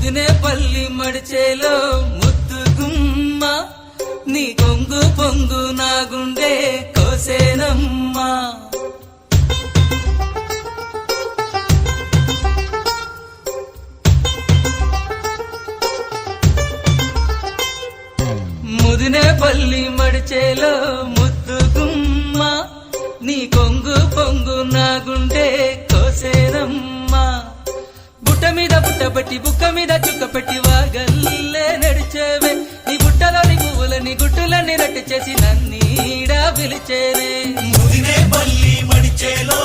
ముదినేపల్లి మడిచేలో ముద్దు గుమ్మ నీ కొంగు పొంగు నా గుండె కోసేనమ్మా ముదినేపల్లి మడిచేలో ముద్దు గుమ్మ నీ కొంగు పొంగు నా గుండె కోసేనమ్మా బుట్ట మీద బుట్టబట్టి బుక్క మీద చుక్కపెట్టి వాగల్లే నడిచేవే నీ బుట్టలోని పువ్వులని గుట్టులని రట్టు చేసి నన్నీడా పిలిచేనే ముదినేపల్లి మడిచేలో